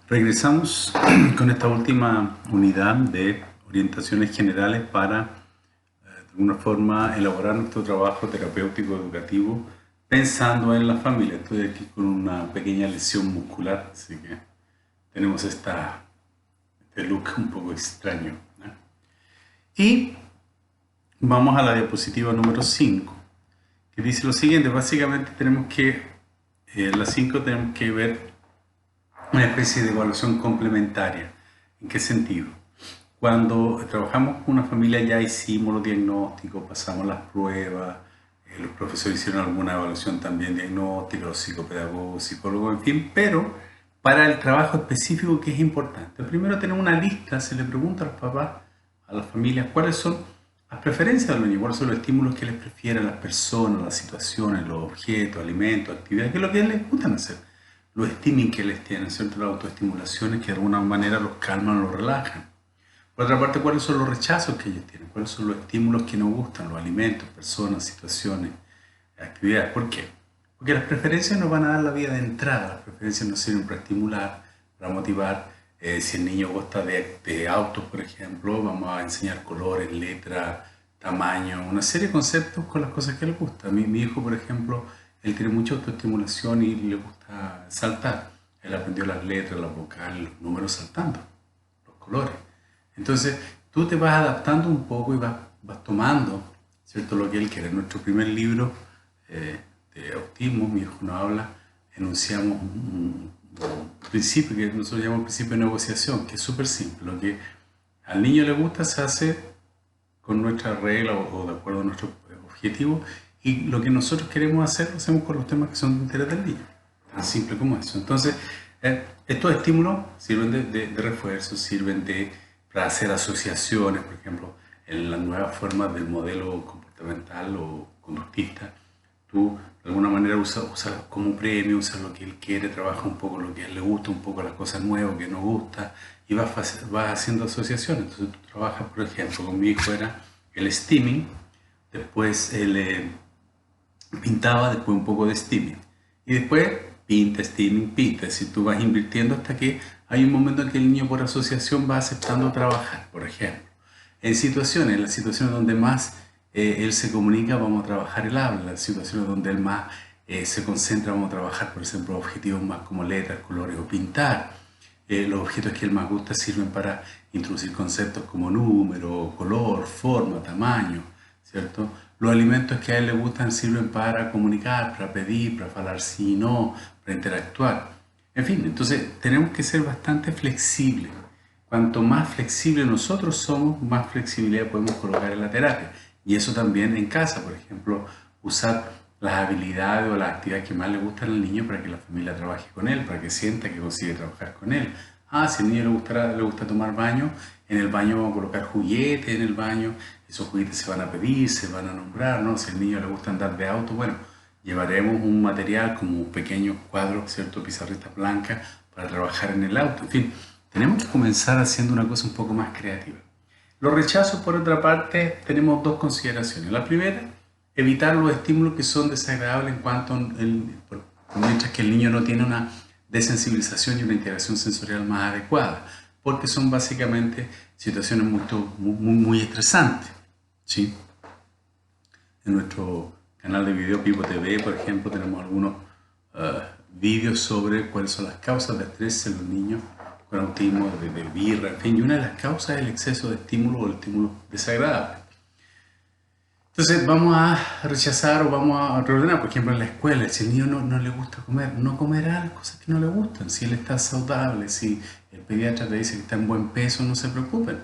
Regresamos con esta última unidad de orientaciones generales para, de alguna forma, elaborar nuestro trabajo terapéutico educativo pensando en la familia. Estoy aquí con una pequeña lesión muscular, así que tenemos este look un poco extraño, ¿no? Y vamos a la diapositiva número 5, que dice lo siguiente. Básicamente tenemos que, en la 5 tenemos que ver una especie de evaluación complementaria. ¿En qué sentido? Cuando trabajamos con una familia ya hicimos los diagnósticos, pasamos las pruebas, los profesores hicieron alguna evaluación también diagnóstica, los psicopedagogos, psicólogos, en fin, pero para el trabajo específico que es importante. Primero tenemos una lista, se le pregunta a los papás, a las familias, cuáles son las preferencias de los niños, cuáles son los estímulos que les prefieren las personas, las situaciones, los objetos, alimentos, actividades, qué es lo que les gustan hacer, los estímulos que les tienen, ¿cierto? Las autoestimulaciones que de alguna manera los calman, los relajan. Por otra parte, cuáles son los rechazos que ellos tienen, cuáles son los estímulos que nos gustan, los alimentos, personas, situaciones, actividades. ¿Por qué? Porque las preferencias nos van a dar la vía de entrada, las preferencias nos sirven para estimular, para motivar. Si el niño gusta de autos, por ejemplo, vamos a enseñar colores, letras, tamaño, una serie de conceptos con las cosas que le gustan. Mi hijo, por ejemplo, él tiene mucha autoestimulación y le gusta saltar. Él aprendió las letras, las vocales, los números saltando, los colores. Entonces, tú te vas adaptando un poco y vas tomando, ¿cierto?, lo que él quiere. En nuestro primer libro de autismo, mi hijo nos habla, enunciamos un principio que nosotros llamamos principio de negociación, que es súper simple. Lo que al niño le gusta se hace con nuestra regla o de acuerdo a nuestro objetivo, y lo que nosotros queremos hacer lo hacemos con los temas que son de interés del niño. Tan simple como eso. Entonces, estos estímulos sirven de refuerzo, sirven para hacer asociaciones, por ejemplo, en las nuevas formas del modelo comportamental o conductista. Tú de alguna manera usas como premio, usas lo que él quiere, trabaja un poco lo que a él le gusta, un poco las cosas nuevas que no gusta, y vas haciendo asociaciones. Entonces tú trabajas, por ejemplo, con mi hijo era el stimming, después él pintaba, después un poco de stimming, y después pinta, stimming, pinta. Si tú vas invirtiendo hasta que hay un momento en que el niño por asociación va aceptando trabajar. Por ejemplo, en las situaciones donde más él se comunica, vamos a trabajar el habla. En las situaciones donde él más se concentra, vamos a trabajar, por ejemplo, objetivos más como letras, colores o pintar. Los objetos que él más gusta sirven para introducir conceptos como número, color, forma, tamaño, ¿cierto? Los alimentos que a él le gustan sirven para comunicar, para pedir, para hablar sí y no, para interactuar. En fin, entonces tenemos que ser bastante flexibles. Cuanto más flexibles nosotros somos, más flexibilidad podemos colocar en la terapia. Y eso también en casa, por ejemplo, usar las habilidades o las actividades que más le gustan al niño para que la familia trabaje con él, para que sienta que consigue trabajar con él. Si al niño le gusta tomar baño, en el baño vamos a colocar juguetes en el baño, esos juguetes se van a pedir, se van a nombrar, ¿no? Si al niño le gusta andar de auto, bueno, llevaremos un material como pequeños cuadros, ¿cierto?, pizarritas blancas para trabajar en el auto. En fin, tenemos que comenzar haciendo una cosa un poco más creativa. Los rechazos, por otra parte, tenemos dos consideraciones. La primera, evitar los estímulos que son desagradables en cuanto mientras que el niño no tiene una desensibilización y una integración sensorial más adecuada, porque son básicamente situaciones muy estresantes, ¿sí? En nuestro canal de video Pipo TV, por ejemplo, tenemos algunos vídeos sobre cuáles son las causas de estrés en los niños con autismo, de birra, en fin, y una de las causas es el exceso de estímulo o el estímulo desagradable. Entonces vamos a rechazar o vamos a reordenar, por ejemplo, en la escuela. Si al niño no le gusta comer, no comerá las cosas que no le gustan. Si él está saludable, si el pediatra te dice que está en buen peso, no se preocupen.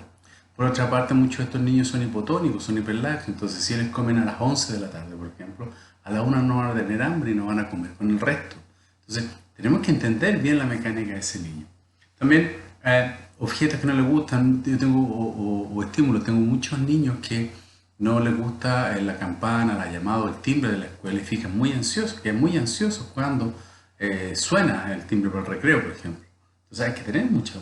Por otra parte, muchos de estos niños son hipotónicos, son hiperlaxos. Entonces, si ellos comen a las 11 de la tarde, por ejemplo, a la 1 no van a tener hambre y no van a comer con el resto. Entonces, tenemos que entender bien la mecánica de ese niño. También, objetos que no le gustan, yo tengo, o estímulos. Tengo muchos niños que no les gusta la campana, la llamada o el timbre de la escuela y fijan muy ansiosos, que es muy ansiosos cuando suena el timbre para el recreo, por ejemplo. Entonces hay que tener mucho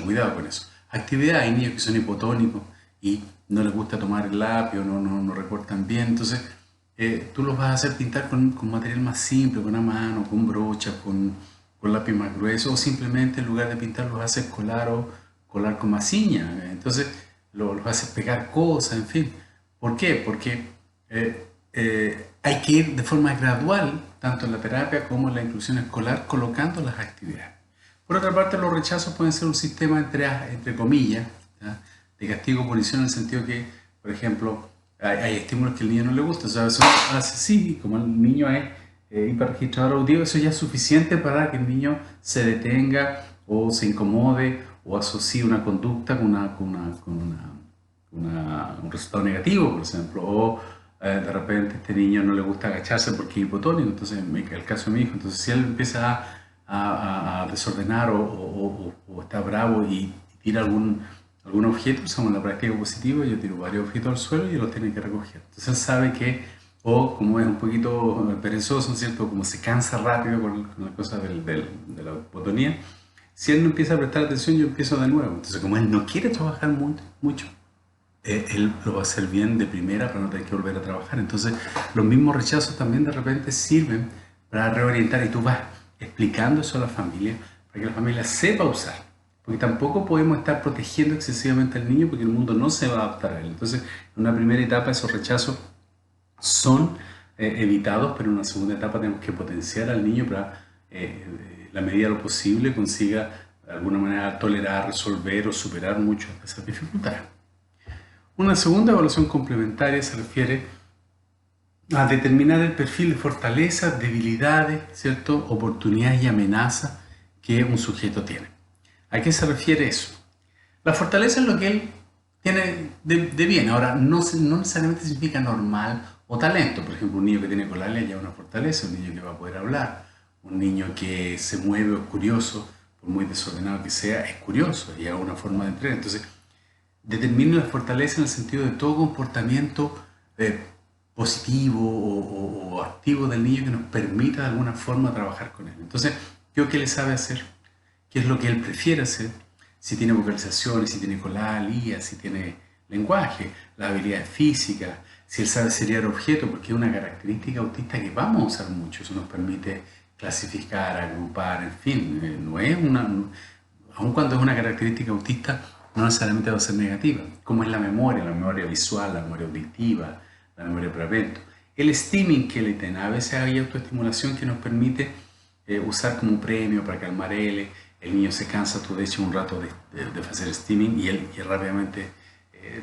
cuidado con eso. Actividad, hay niños que son hipotónicos y no les gusta tomar el lápiz o no recortan bien, entonces tú los vas a hacer pintar con material más simple, con una mano, con brochas, con con lápiz más grueso, o simplemente en lugar de pintar los haces colar o colar con masiña. Entonces los haces pegar cosas, en fin. ¿Por qué? Porque hay que ir de forma gradual, tanto en la terapia como en la inclusión escolar, colocando las actividades. Por otra parte, los rechazos pueden ser un sistema entre comillas, ¿ya?, de castigo o punición, en el sentido que, por ejemplo, hay estímulos que al niño no le gustan. O sea, eso hace sí, como el niño es hiperregistrador auditivo, eso ya es suficiente para que el niño se detenga o se incomode o asocie una conducta con un resultado negativo, por ejemplo, o de repente este niño no le gusta agacharse porque es hipotónico, entonces en el caso de mi hijo, entonces si él empieza a desordenar o está bravo y tira algún objeto, usamos la práctica positiva, yo tiro varios objetos al suelo y él los tiene que recoger. Entonces él sabe que, o como es un poquito perezoso, ¿cierto?, como se cansa rápido con la cosa de la hipotonía, si él no empieza a prestar atención, yo empiezo de nuevo. Entonces como él no quiere trabajar mucho, él lo va a hacer bien de primera para no tener que volver a trabajar. Entonces los mismos rechazos también de repente sirven para reorientar, y tú vas explicando eso a la familia para que la familia sepa usar, porque tampoco podemos estar protegiendo excesivamente al niño porque el mundo no se va a adaptar a él. Entonces en una primera etapa esos rechazos son evitados, pero en una segunda etapa tenemos que potenciar al niño para la medida de lo posible consiga de alguna manera tolerar, resolver o superar muchas de esas dificultades. Una segunda evaluación complementaria se refiere a determinar el perfil de fortalezas, debilidades, ¿cierto?, oportunidades y amenazas que un sujeto tiene. ¿A qué se refiere eso? La fortaleza es lo que él tiene de bien. Ahora, no necesariamente significa normal o talento. Por ejemplo, un niño que tiene colalia ya es una fortaleza, un niño que va a poder hablar, un niño que se mueve o es curioso, por muy desordenado que sea, es curioso y es una forma de entrenar. Entonces, determina la fortaleza en el sentido de todo comportamiento positivo o activo del niño que nos permita de alguna forma trabajar con él. Entonces, ¿qué es lo que él sabe hacer? ¿Qué es lo que él prefiere hacer? Si tiene vocalizaciones, si tiene colalia, si tiene lenguaje, las habilidades físicas, si él sabe seriar objetos, porque es una característica autista que vamos a usar mucho. Eso nos permite clasificar, agrupar, en fin, no es aun cuando es una característica autista, no necesariamente va a ser negativa, como es la memoria visual, la memoria auditiva, la memoria por evento. El stimming que le tiene, a veces hay autoestimulación que nos permite usar como premio para calmar el niño se cansa, tú de hecho un rato de hacer stimming y él rápidamente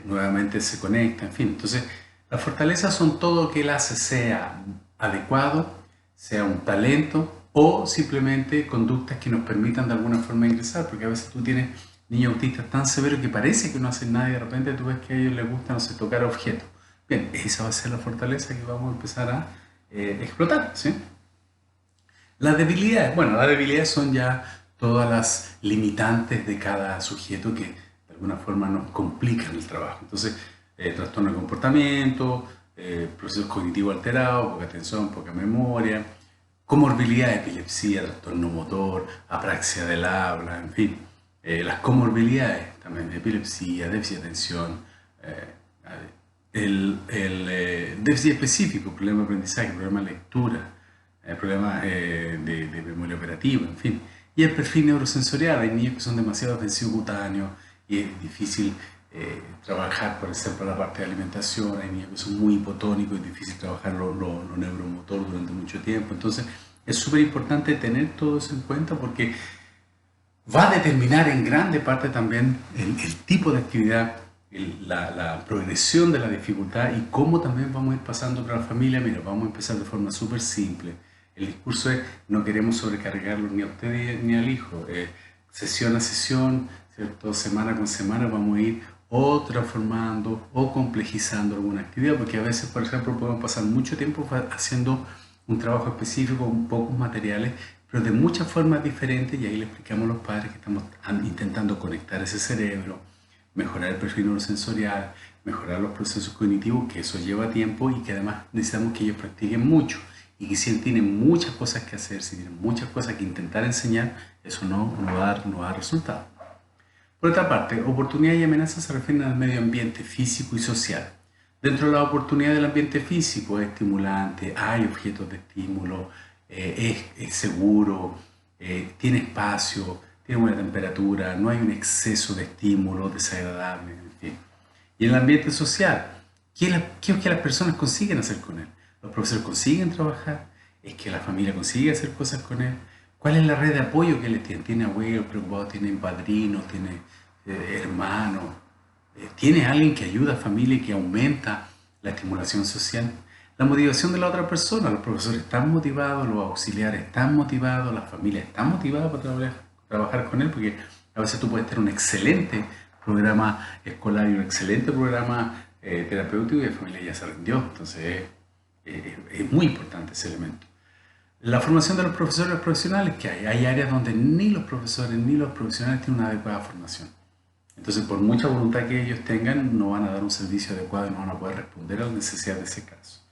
nuevamente se conecta, en fin. Entonces, las fortalezas son todo lo que él hace, sea adecuado, sea un talento o simplemente conductas que nos permitan de alguna forma ingresar, porque a veces tú tienes niños autistas tan severos que parece que no hacen nada y de repente tú ves que a ellos les gusta, no sé, tocar objetos. Bien, esa va a ser la fortaleza que vamos a empezar a explotar, ¿sí? Las debilidades, bueno, las debilidades son ya todas las limitantes de cada sujeto que de alguna forma nos complican el trabajo. Entonces, trastorno de comportamiento, procesos cognitivos alterados, poca atención, poca memoria, comorbilidad, epilepsia, trastorno motor, apraxia del habla, en fin. Las comorbilidades también, epilepsia, déficit de atención, el déficit específico, problema de aprendizaje, problema de lectura, problemas de memoria operativa, en fin. Y el perfil neurosensorial, hay niños que son demasiado ofensivos cutáneos y es difícil trabajar, por ejemplo, la parte de alimentación, hay niños que son muy hipotónicos y es difícil trabajar lo neuromotor durante mucho tiempo. Entonces, es súper importante tener todo eso en cuenta porque va a determinar en grande parte también el tipo de actividad, la progresión de la dificultad y cómo también vamos a ir pasando para la familia. Mira, vamos a empezar de forma súper simple. El discurso es, no queremos sobrecargarlo ni a usted ni al hijo. Sesión a sesión, ¿cierto?, semana con semana vamos a ir o transformando o complejizando alguna actividad, porque a veces, por ejemplo, podemos pasar mucho tiempo haciendo un trabajo específico con pocos materiales, pero de muchas formas diferentes, y ahí le explicamos a los padres que estamos intentando conectar ese cerebro, mejorar el perfil neurosensorial, mejorar los procesos cognitivos, que eso lleva tiempo y que además necesitamos que ellos practiquen mucho. Y que si él tiene muchas cosas que hacer, si tiene muchas cosas que intentar enseñar, eso no va a dar resultado. Por otra parte, oportunidades y amenazas se refieren al medio ambiente físico y social. Dentro de la oportunidad del ambiente físico es estimulante, hay objetos de estímulo, es seguro, tiene espacio, tiene buena temperatura, no hay un exceso de estímulo desagradable, en fin. Y en el ambiente social, ¿qué es que las personas consiguen hacer con él? ¿Los profesores consiguen trabajar? ¿Es que la familia consigue hacer cosas con él? ¿Cuál es la red de apoyo que él tiene? ¿Tiene abuelos preocupados? ¿Tiene padrinos? ¿Tiene hermanos? ¿Tiene alguien que ayuda a la familia y que aumenta la estimulación social? La motivación de la otra persona, los profesores están motivados, los auxiliares están motivados, las familias están motivadas para trabajar con él, porque a veces tú puedes tener un excelente programa escolar y un excelente programa terapéutico y la familia ya se rindió. Entonces es muy importante ese elemento. La formación de los profesores y los profesionales que hay áreas donde ni los profesores ni los profesionales tienen una adecuada formación. Entonces, por mucha voluntad que ellos tengan, no van a dar un servicio adecuado y no van a poder responder a las necesidades de ese caso.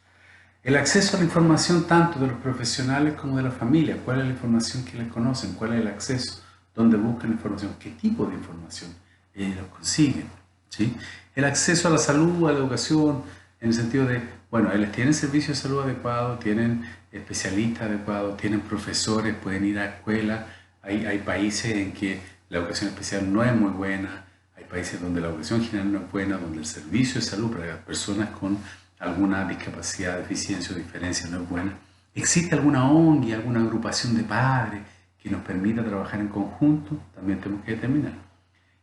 El acceso a la información tanto de los profesionales como de la familia. ¿Cuál es la información que les conocen? ¿Cuál es el acceso? ¿Dónde buscan información? ¿Qué tipo de información ellos consiguen? ¿Sí? El acceso a la salud, a la educación, en el sentido de, bueno, ellos tienen servicios de salud adecuados, tienen especialistas adecuados, tienen profesores, pueden ir a escuela. Hay países en que la educación especial no es muy buena, hay países donde la educación general no es buena, donde el servicio de salud para las personas con alguna discapacidad, deficiencia o diferencia no es buena. ¿Existe alguna ONG, alguna agrupación de padres que nos permita trabajar en conjunto? También tenemos que determinar.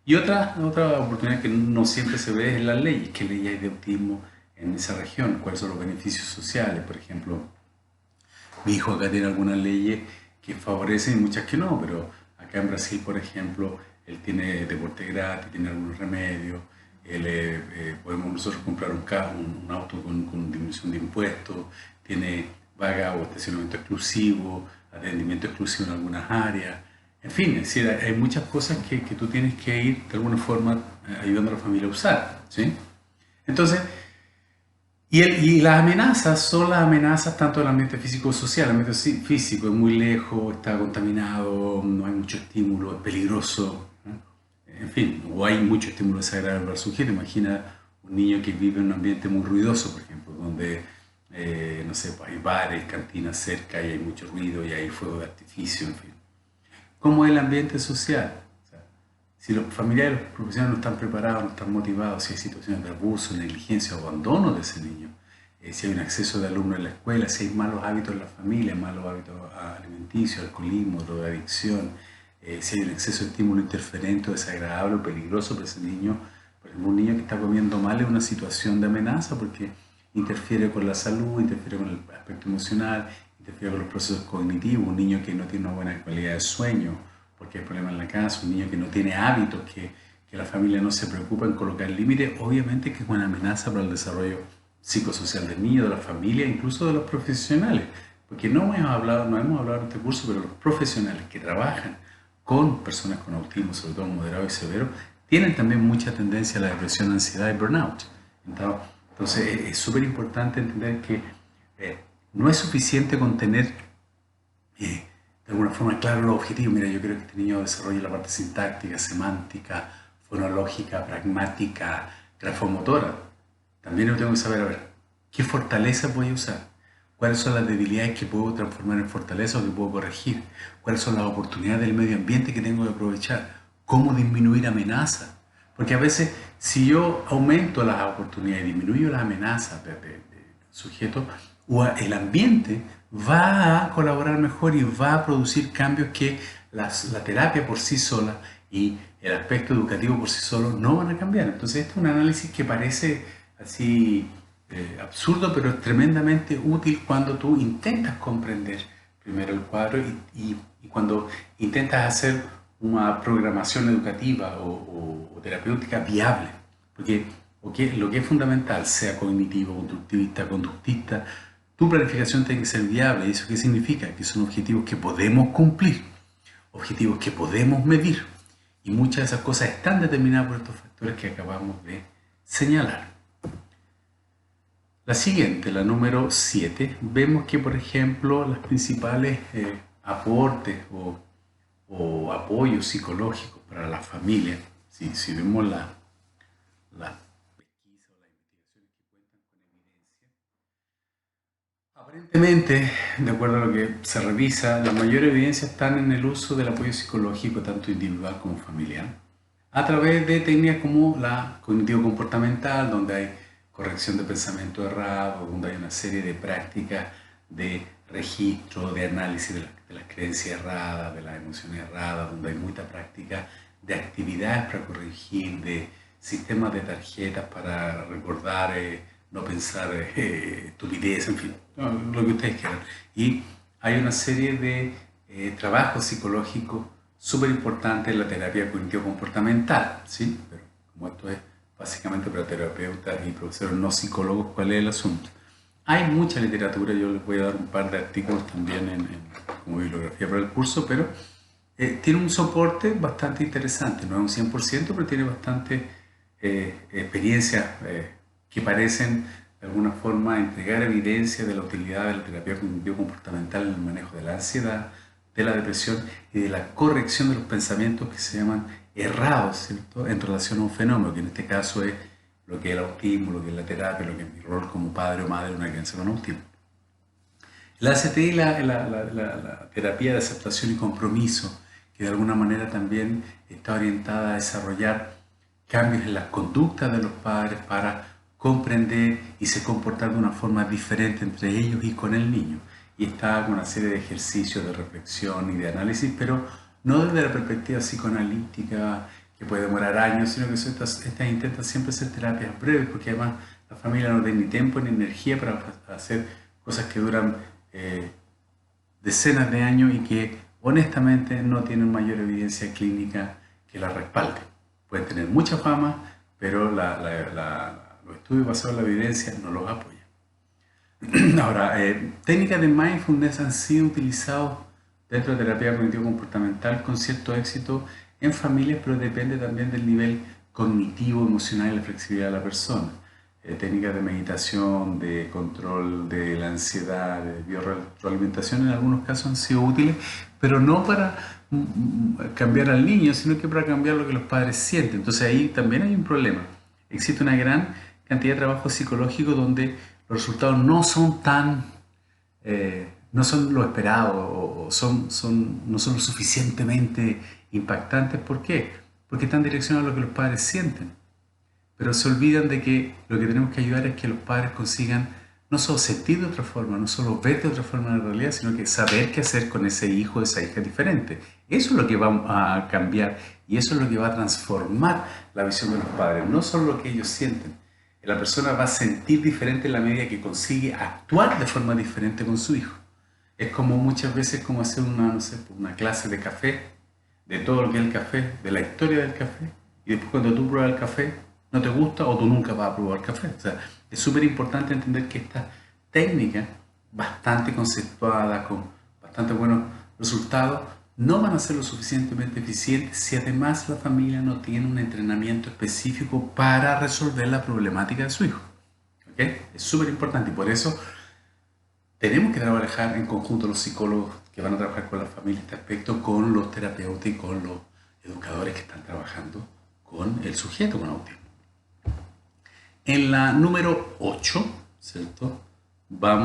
Y otra oportunidad que no siempre se ve es en las leyes. ¿Qué ley hay de autismo en esa región? ¿Cuáles son los beneficios sociales? Por ejemplo, mi hijo acá tiene algunas leyes que favorecen y muchas que no, pero acá en Brasil, por ejemplo, él tiene deporte gratis, tiene algunos remedios, podemos nosotros comprar un auto con disminución de impuestos, tiene vaga o estacionamiento exclusivo, atendimiento exclusivo en algunas áreas. En fin, es decir, hay muchas cosas que tú tienes que ir de alguna forma ayudando a la familia a usar, ¿sí? Entonces, y las amenazas son las amenazas tanto del ambiente físico-social. El ambiente físico es muy lejos, está contaminado, no hay mucho estímulo, es peligroso, ¿no? En fin, o hay mucho estímulo desagradable para el sujeto. Imagina un niño que vive en un ambiente muy ruidoso, por ejemplo, donde, no sé, pues hay bares, cantinas cerca y hay mucho ruido y hay fuego de artificio, en fin. ¿Cómo es el ambiente social? O sea, si los familiares y los profesionales no están preparados, no están motivados, si hay situaciones de abuso, negligencia o abandono de ese niño, si hay un exceso de alumnos en la escuela, si hay malos hábitos en la familia, malos hábitos alimenticios, alcoholismo, drogadicción, si hay un exceso de estímulo interferente, desagradable o peligroso para ese niño. Por ejemplo, un niño que está comiendo mal es una situación de amenaza porque interfiere con la salud, interfiere con el aspecto emocional, interfiere con los procesos cognitivos. Un niño que no tiene una buena calidad de sueño porque hay problemas en la casa, un niño que no tiene hábitos, que la familia no se preocupa en colocar límites, obviamente que es una amenaza para el desarrollo psicosocial del niño, de la familia, incluso de los profesionales. Porque no hemos hablado en este curso, pero los profesionales que trabajan con personas con autismo, sobre todo moderado y severo, tienen también mucha tendencia a la depresión, ansiedad y burnout. Entonces es súper importante entender que no es suficiente con tener de alguna forma claro los objetivos. Mira, yo creo que este niño desarrolla la parte sintáctica, semántica, fonológica, pragmática, grafomotora. También yo tengo que saber, a ver, ¿qué fortalezas voy a usar? ¿Cuáles son las debilidades que puedo transformar en fortaleza o que puedo corregir? ¿Cuáles son las oportunidades del medio ambiente que tengo que aprovechar? ¿Cómo disminuir amenazas? Porque a veces, si yo aumento las oportunidades y disminuyo las amenazas del sujeto, el ambiente va a colaborar mejor y va a producir cambios que la terapia por sí sola y el aspecto educativo por sí solo no van a cambiar. Entonces, este es un análisis que parece así absurdo, pero es tremendamente útil cuando tú intentas comprender primero el cuadro y cuando intentas hacer una programación educativa o terapéutica viable. Porque lo que es fundamental, sea cognitivo, constructivista, conductista, tu planificación tiene que ser viable. ¿Y eso qué significa? Que son objetivos que podemos cumplir, objetivos que podemos medir. Y muchas de esas cosas están determinadas por estos factores que acabamos de señalar. La siguiente, la número 7, vemos que, por ejemplo, los principales aportes o apoyos psicológicos para la familia, si vemos las pesquisas o las investigaciones que cuentan con evidencia, Aparentemente, de acuerdo a lo que se revisa, las mayores evidencias están en el uso del apoyo psicológico, tanto individual como familiar, a través de técnicas como la cognitivo-comportamental, donde hay corrección de pensamiento errado, donde hay una serie de prácticas de registro, de análisis de las creencias erradas, de las emociones erradas, donde hay mucha práctica de actividades para corregir, de sistemas de tarjetas para recordar, no pensar estupidez, en fin, lo que ustedes quieran. Y hay una serie de trabajos psicológicos súper importantes en la terapia cognitivo-comportamental, ¿sí? Pero como esto es básicamente para terapeutas y profesores no psicólogos, ¿cuál es el asunto? Hay mucha literatura, yo les voy a dar un par de artículos también como bibliografía para el curso, pero tiene un soporte bastante interesante, no es un 100%, pero tiene bastante experiencias que parecen de alguna forma entregar evidencia de la utilidad de la terapia cognitivo-comportamental en el manejo de la ansiedad, de la depresión y de la corrección de los pensamientos que se llaman errados, ¿cierto?, en relación a un fenómeno, que en este caso es lo que es el autismo, lo que es la terapia, lo que es mi rol como padre o madre de una crianza con autismo. La ACT, la terapia de aceptación y compromiso, que de alguna manera también está orientada a desarrollar cambios en las conductas de los padres para comprender y se comportar de una forma diferente entre ellos y con el niño. Y está con una serie de ejercicios de reflexión y de análisis, pero no desde la perspectiva psicoanalítica, que puede demorar años, sino que estas intentan siempre ser terapias breves, porque además la familia no tiene ni tiempo ni energía para hacer cosas que duran decenas de años y que honestamente no tienen mayor evidencia clínica que la respalde. Pueden tener mucha fama, pero los estudios basados en la evidencia no los apoyan. Ahora, técnicas de mindfulness han sido utilizadas dentro de terapia cognitivo-comportamental con cierto éxito en familias, pero depende también del nivel cognitivo, emocional y la flexibilidad de la persona. Técnicas de meditación, de control de la ansiedad, de biorretroalimentación en algunos casos han sido útiles, pero no para cambiar al niño, sino que para cambiar lo que los padres sienten. Entonces ahí también hay un problema. Existe una gran cantidad de trabajo psicológico donde los resultados no son no son lo esperado o no son lo suficientemente impactantes. ¿Por qué? Porque están direccionados a lo que los padres sienten. Pero se olvidan de que lo que tenemos que ayudar es que los padres consigan no solo sentir de otra forma, no solo ver de otra forma la realidad, sino que saber qué hacer con ese hijo o esa hija diferente. Eso es lo que va a cambiar y eso es lo que va a transformar la visión de los padres, no solo lo que ellos sienten. La persona va a sentir diferente en la medida que consigue actuar de forma diferente con su hijo. Es como muchas veces como hacer no sé, una clase de café, de todo lo que es el café, de la historia del café, y después cuando tú pruebas el café, no te gusta o tú nunca vas a probar café. O sea, es súper importante entender que esta técnica, bastante conceptuada, con bastante buenos resultados, no van a ser lo suficientemente eficientes si además la familia no tiene un entrenamiento específico para resolver la problemática de su hijo. ¿Okay? Es súper importante y por eso tenemos que trabajar en conjunto los psicólogos que van a trabajar con la familia este aspecto, con los terapeutas y con los educadores que están trabajando con el sujeto con autismo. En la número 8, ¿cierto? Vamos